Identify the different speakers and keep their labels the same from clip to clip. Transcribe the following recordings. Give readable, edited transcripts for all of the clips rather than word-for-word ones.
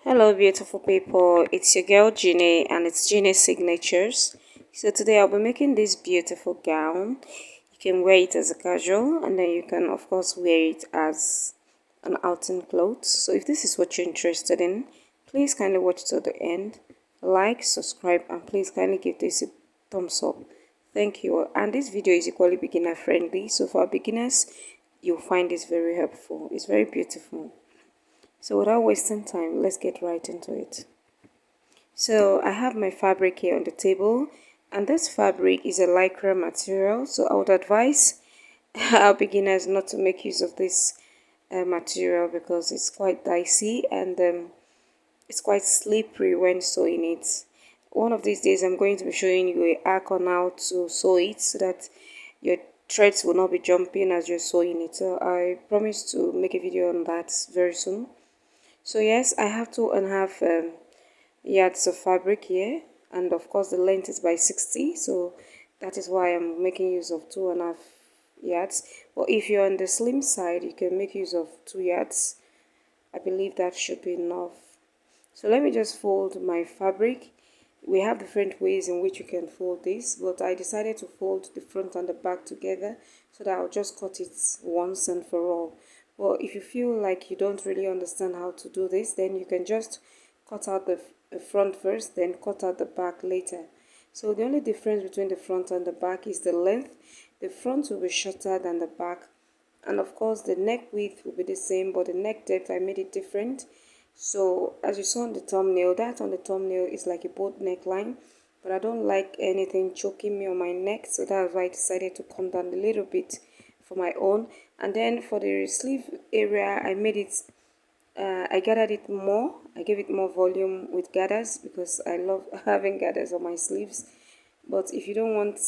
Speaker 1: Hello, beautiful people. It's your girl Jeannie, and it's Jeannie's Signatures. So today I'll be making this beautiful gown. You can wear it as a casual, and then you can, of course, wear it as an outing clothes. So if this is what you're interested in, please kindly watch till the end. Like, subscribe, and please kindly give this a thumbs up. Thank you. And this video is equally beginner friendly. So for beginners, you'll find this very helpful. It's very beautiful. So without wasting time, let's get right into it. So I have my fabric here on the table, and this fabric is a lycra material. So I would advise our beginners not to make use of this material because it's quite dicey and it's quite slippery when sewing it. One of these days I'm going to be showing you a hack on how to sew it so that your threads will not be jumping as you're sewing it. So I promise to make a video on that very soon. So yes, I have 2.5 yards of fabric here, and of course the length is by 60, so that is why I'm making use of 2.5 yards. But if you're on the slim side, you can make use of 2 yards. I believe that should be enough. So let me just fold my fabric. We have different ways in which you can fold this, but I decided to fold the front and the back together so that I'll just cut it once and for all. Well, if you feel like you don't really understand how to do this, then you can just cut out the front first, then cut out the back later. So the only difference between the front and the back is the length. The front will be shorter than the back, and of course the neck width will be the same, but the neck depth I made it different. So as you saw on the thumbnail, that on the thumbnail is like a boat neckline, but I don't like anything choking me on my neck, so that's why I decided to come down a little bit for my own. And then for the sleeve area, I made it I gathered it more. I gave it more volume with gathers because I love having gathers on my sleeves. But if you don't want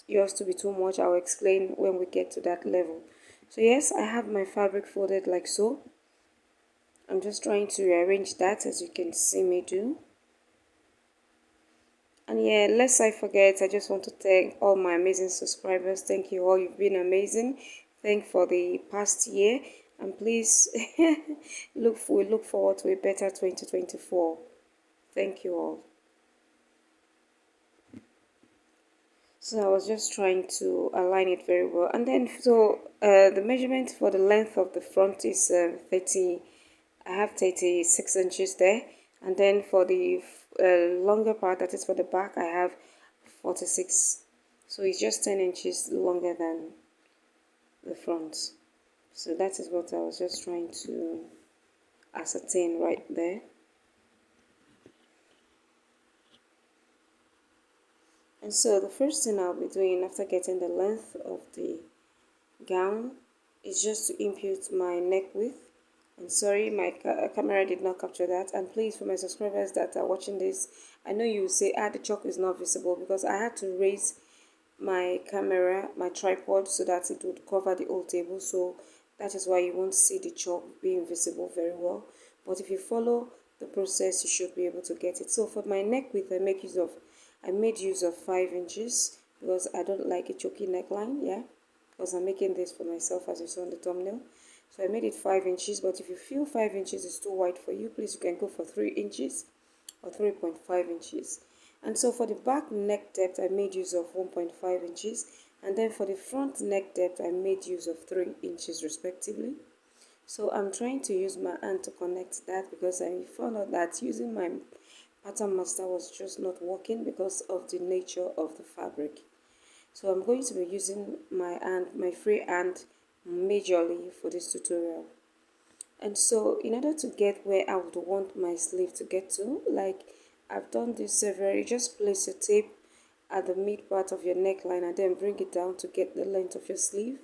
Speaker 1: yours to be too much, I'll explain when we get to that level. So yes, I have my fabric folded like so. I'm just trying to rearrange that as you can see me do. And yeah, lest I forget, I just want to thank all my amazing subscribers. Thank you all, you've been amazing. Thank for the past year, and please we look forward to a better 2024. Thank you all. So I was just trying to align it very well, and then so the measurement for the length of the front is 30. I have 36 inches there, and then for the longer part, that is for the back, I have 46. So it's just 10 inches longer than the front. So that is what I was just trying to ascertain right there. And so the first thing I'll be doing after getting the length of the gown is just to impute my neck width. And sorry, my camera did not capture that. And please, for my subscribers that are watching this, I know you will say, the chalk is not visible, because I had to raise my camera, my tripod, so that it would cover the whole table. So that is why you won't see the chalk being visible very well. But if you follow the process, you should be able to get it. So for my neck width, I made use of 5 inches because I don't like a choky neckline, yeah, because I'm making this for myself, as you saw on the thumbnail. So I made it 5 inches, but if you feel 5 inches is too wide for you, please, you can go for 3 inches or 3.5 inches. And so for the back neck depth, I made use of 1.5 inches, and then for the front neck depth, I made use of 3 inches respectively. So I'm trying to use my hand to connect that because I found out that using my pattern master was just not working because of the nature of the fabric. So I'm going to be using my hand, my free hand, majorly for this tutorial. And so in order to get where I would want my sleeve to get to, like I've done this several, you just place your tape at the mid part of your neckline and then bring it down to get the length of your sleeve.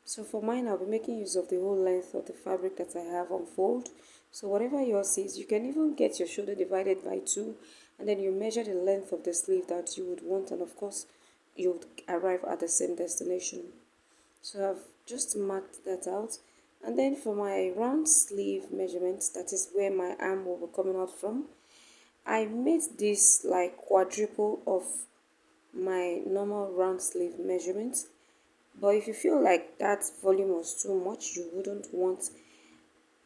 Speaker 1: So for mine, I'll be making use of the whole length of the fabric that I have on fold. So whatever yours is, you can even get your shoulder divided by 2, and then you measure the length of the sleeve that you would want, and of course you would arrive at the same destination. So I've just marked that out. And then for my round sleeve measurement, that is where my arm will be coming out from, I made this like quadruple of my normal round sleeve measurement. But if you feel like that volume was too much, you wouldn't want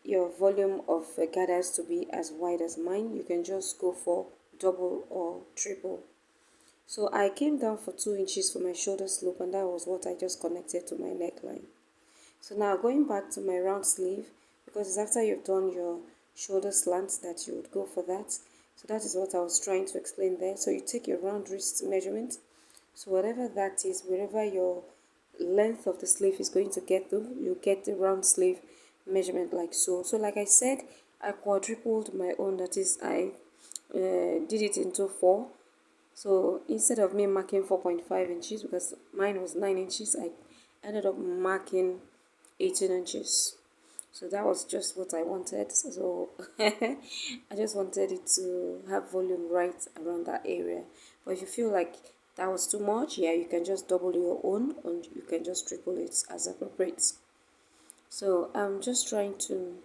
Speaker 1: your volume of gathers to be as wide as mine, you can just go for double or triple. So I came down for 2 inches for my shoulder slope, and that was what I just connected to my neckline. So now going back to my round sleeve, because it's after you've done your shoulder slants that you would go for that. So that is what I was trying to explain there. So you take your round wrist measurement. So whatever that is, wherever your length of the sleeve is going to get to, you get the round sleeve measurement like so. So like I said, I quadrupled my own, that is I did it into 4. So instead of me marking 4.5 inches, because mine was 9 inches, I ended up marking 18 inches. So that was just what I wanted. So I just wanted it to have volume right around that area. But if you feel like that was too much, yeah, you can just double your own, and you can just triple it as appropriate. So I'm just trying to,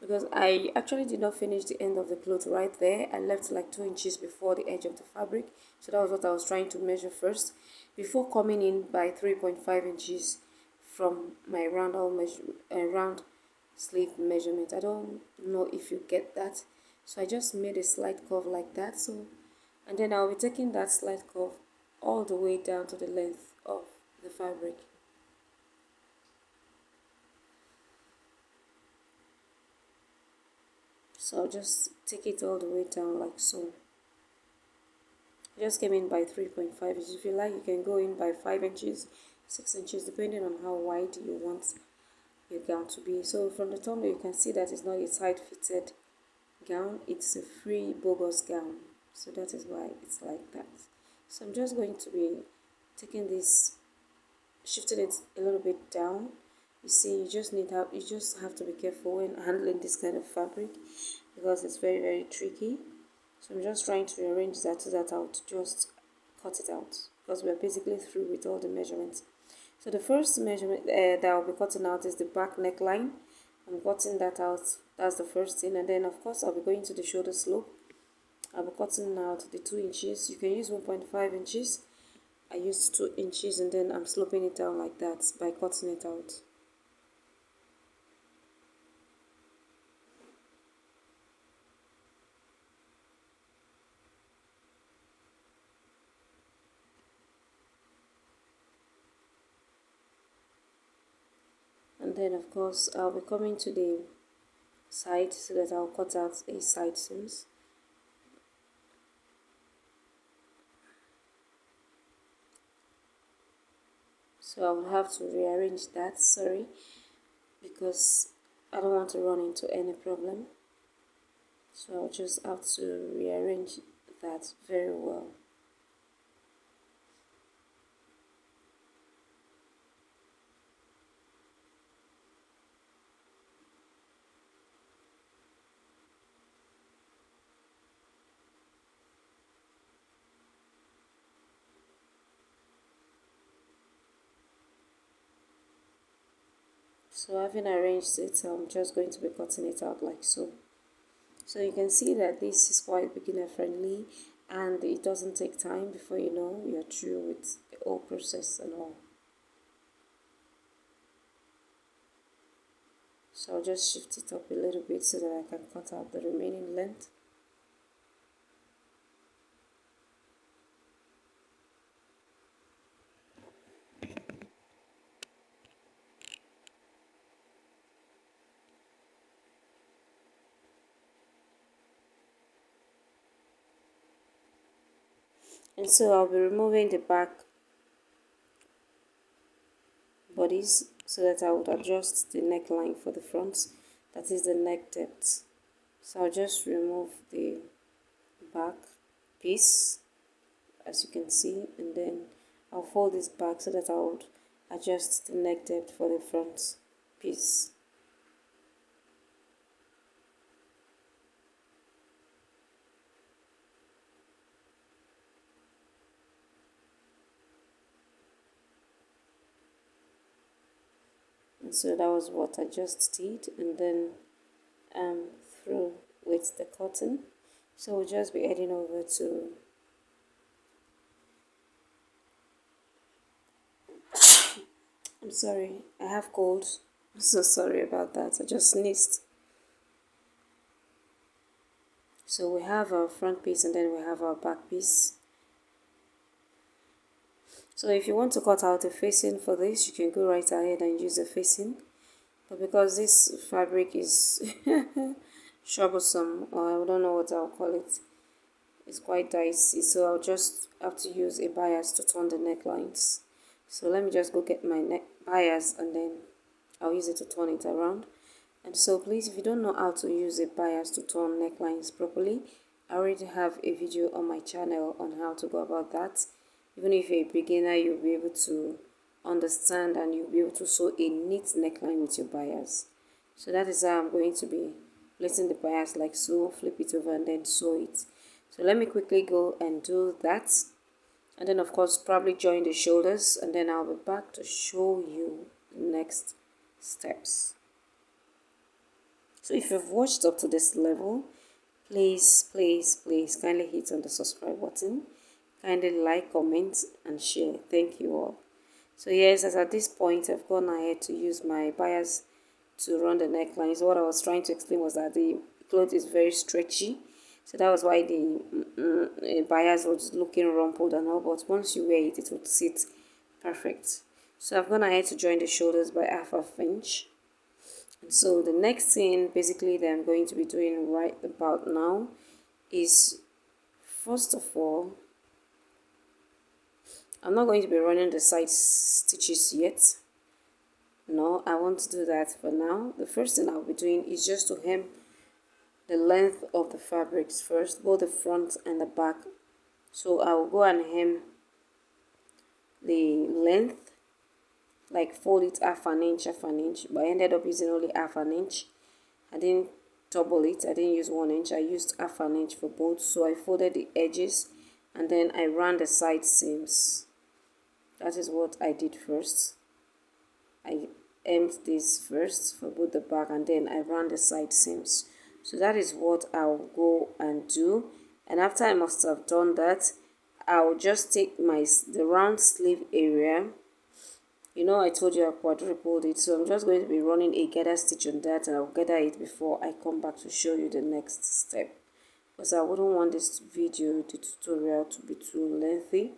Speaker 1: because I actually did not finish the end of the cloth right there. I left like 2 inches before the edge of the fabric. So that was what I was trying to measure first before coming in by 3.5 inches from my round sleeve measurement. I don't know if you get that. So I just made a slight curve like that. So, and then I'll be taking that slight curve all the way down to the length of the fabric. So I'll just take it all the way down like so. I just came in by 3.5 inches. If you like, you can go in by 5 inches, 6 inches, depending on how wide you want your gown to be. So from the thumbnail, you can see that it's not a tight-fitted gown. It's a free bogus gown. So that is why it's like that. So I'm just going to be taking this, shifting it a little bit down. You see, you just have to be careful when handling this kind of fabric, because it's very, very tricky. So I'm just trying to arrange that so that I'll just cut it out, because we're basically through with all the measurements. So the first measurement that I'll be cutting out is the back neckline. I'm cutting that out. That's the first thing. And then of course I'll be going to the shoulder slope. I'll be cutting out the 2 inches. You can use 1.5 inches. I used 2 inches, and then I'm sloping it down like that by cutting it out. And then of course I'll be coming to the side so that I'll cut out a side seams. So I will have to rearrange that, sorry, because I don't want to run into any problem. So I'll just have to rearrange that very well. So having arranged it, I'm just going to be cutting it out like so. So you can see that this is quite beginner friendly, and it doesn't take time before you know you're through with the whole process and all. So I'll just shift it up a little bit so that I can cut out the remaining length. And so I'll be removing the back bodies so that I would adjust the neckline for the front, that is the neck depth. So I'll just remove the back piece, as you can see, and then I'll fold this back so that I would adjust the neck depth for the front piece. And so that was what I just did, and then through with the cotton. So we'll just be heading over to I'm sorry, I have cold. So sorry about that, I just sneezed. So we have our front piece and then we have our back piece. So if you want to cut out a facing for this, you can go right ahead and use a facing. But because this fabric is troublesome, or I don't know what I'll call it, it's quite dicey, so I'll just have to use a bias to turn the necklines. So let me just go get my neck bias and then I'll use it to turn it around. And so please, if you don't know how to use a bias to turn necklines properly, I already have a video on my channel on how to go about that. Even if you're a beginner, you'll be able to understand and you'll be able to sew a neat neckline with your bias. So that is how I'm going to be placing the bias like so, flip it over and then sew it. So let me quickly go and do that. And then of course probably join the shoulders and then I'll be back to show you the next steps. So if you've watched up to this level, please kindly hit on the subscribe button, kindly like, comment and share. Thank you all. So yes, as at this point I've gone ahead to use my bias to run the neckline. So what I was trying to explain was that the cloth is very stretchy, so that was why the bias was looking rumpled and all, but once you wear it, it would sit perfect. So I've gone ahead to join the shoulders by half inch. And so the next thing basically that I'm going to be doing right about now is, first of all, I'm not going to be running the side stitches yet. No, I won't do that for now. The first thing I'll be doing is just to hem the length of the fabrics first, both the front and the back. So I will go and hem the length, like fold it half an inch, but I ended up using only half an inch. I didn't double it, I didn't use 1 inch, I used half an inch for both. So I folded the edges and then I ran the side seams. That is what I did first. I hemmed this first for both the back and then I ran the side seams. So that is what I'll go and do. And after I must have done that, I'll just take the round sleeve area. You know, I told you I quadrupled it, so I'm just going to be running a gather stitch on that, and I'll gather it before I come back to show you the next step, because I wouldn't want this video, the tutorial, to be too lengthy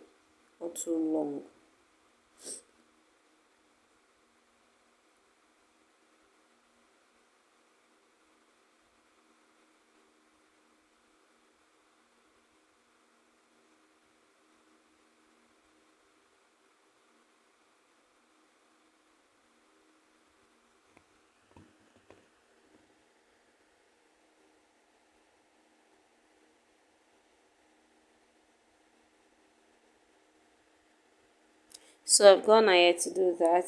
Speaker 1: or too long. So I've gone ahead to do that.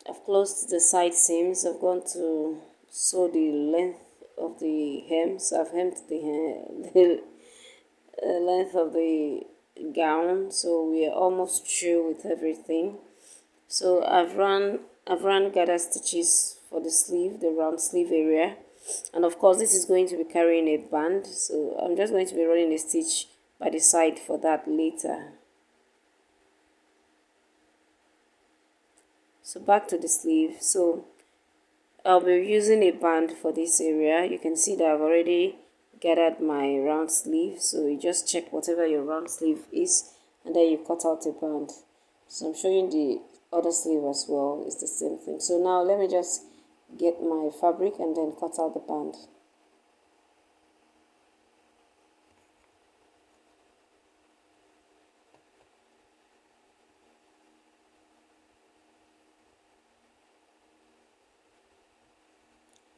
Speaker 1: I've closed the side seams. I've gone to sew the length of the hem. So I've hemmed the hem, the length of the gown. So we are almost through with everything. So I've run gather stitches for the sleeve, the round sleeve area, and of course this is going to be carrying a band. So I'm just going to be running a stitch by the side for that later. So back to the sleeve. So I'll be using a band for this area. You can see that I've already gathered my round sleeve. So you just check whatever your round sleeve is and then you cut out a band. So I'm showing the other sleeve as well. It's the same thing. So now let me just get my fabric and then cut out the band.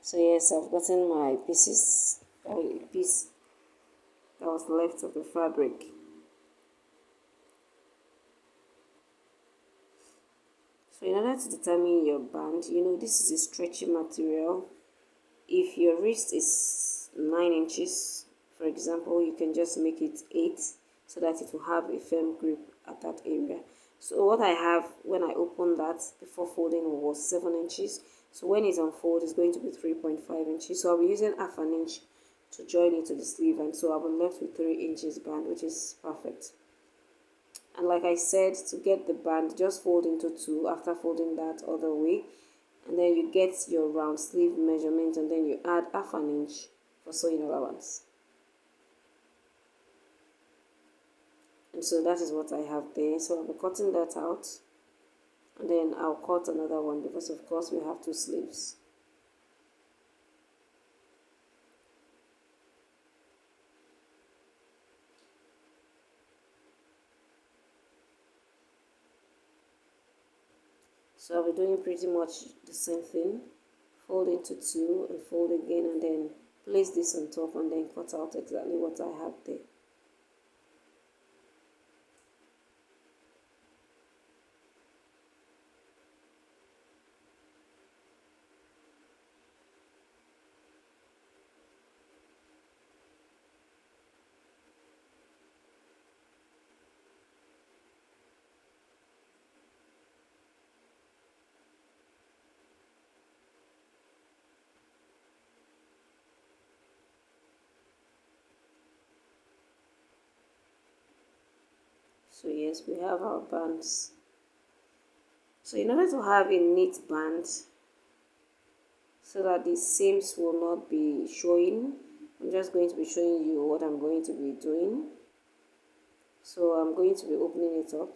Speaker 1: So yes, I've gotten my pieces, a piece that was left of the fabric. So in order to determine your band, you know this is a stretchy material. If your wrist is 9 inches, for example, you can just make it 8 so that it will have a firm grip at that area. So what I have when I opened that before folding was 7 inches. So when it's unfolded, it's going to be 3.5 inches. So I'll be using half an inch to join it to the sleeve, and so I'll be left with 3 inches band, which is perfect. And like I said, to get the band, just fold into 2 after folding that other way. and then you get your round sleeve measurement, and then you add half an inch for sewing allowance. And so that is what I have there. So I'll be cutting that out, and then I'll cut another one because of course we have two sleeves. So I'll be doing pretty much the same thing. Fold into two and fold again, and then place this on top, and then cut out exactly what I have there. So yes, we have our bands. So in order to have a neat band, so that the seams will not be showing, I'm just going to be showing you what I'm going to be doing. So I'm going to be opening it up,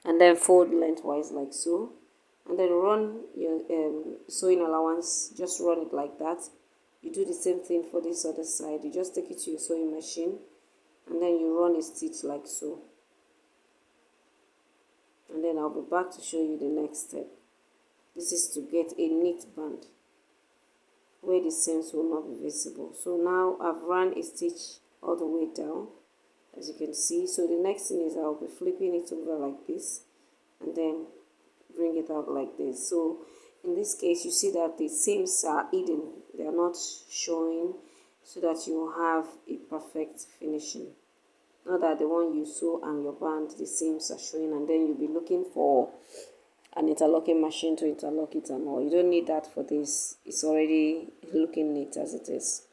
Speaker 1: and then fold lengthwise like so, and then run your sewing allowance. Just run it like that. You do the same thing for this other side. You just take it to your sewing machine, and then you run a stitch like so, and then I'll be back to show you the next step. This is to get a neat band where the seams will not be visible. So now I've run a stitch all the way down, as you can see. So the next thing is I'll be flipping it over like this, and then bring it out like this. So in this case, you see that the seams are hidden, they are not showing, so that you have a perfect finishing. Not that the one you sew and your band, the seams are showing, and then you'll be looking for an interlocking machine to interlock it and all. You don't need that for this. It's already looking neat as it is.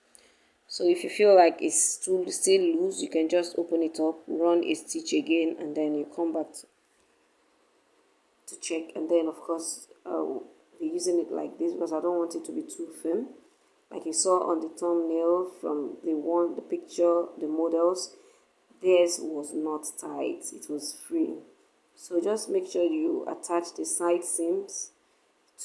Speaker 1: So if you feel like it's still loose, you can just open it up, run a stitch again, and then you come back to check. And then of course I'll be using it like this because I don't want it to be too firm. Like you saw on the thumbnail from the picture, the models, theirs was not tight, it was free. So just make sure you attach the side seams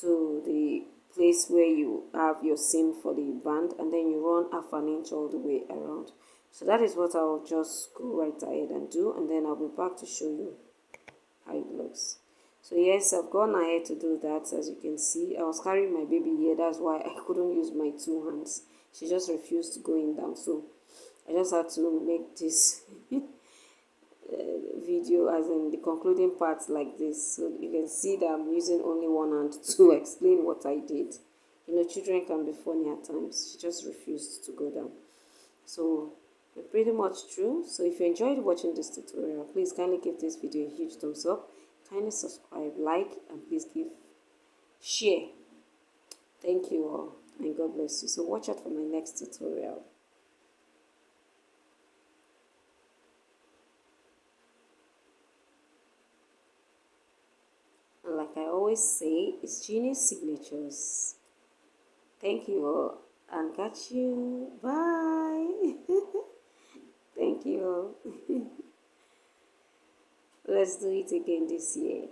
Speaker 1: to the place where you have your seam for the band, and then you run half an inch all the way around. So that is what I'll just go right ahead and do, and then I'll be back to show you how it looks. So yes, I've gone ahead to do that. As you can see, I was carrying my baby here, that's why I couldn't use my two hands. She just refused to go in down, so I just had to make this video as in the concluding part like this, so you can see that I'm using only one hand to explain what I did. You know, children can be funny at times. She just refused to go down. So we're pretty much true. So if you enjoyed watching this tutorial, please kindly give this video a huge thumbs up, kindly subscribe, like, and please share. Thank you all, and God bless you. So watch out for my next tutorial. And like I always say, it's Genius Signatures. Thank you all, and catch you. Bye. Thank you all. Let's do it again this year.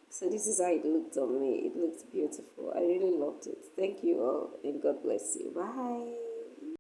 Speaker 1: So this is how it looked on me. It looked beautiful. I really loved it. Thank you all, and God bless you. Bye.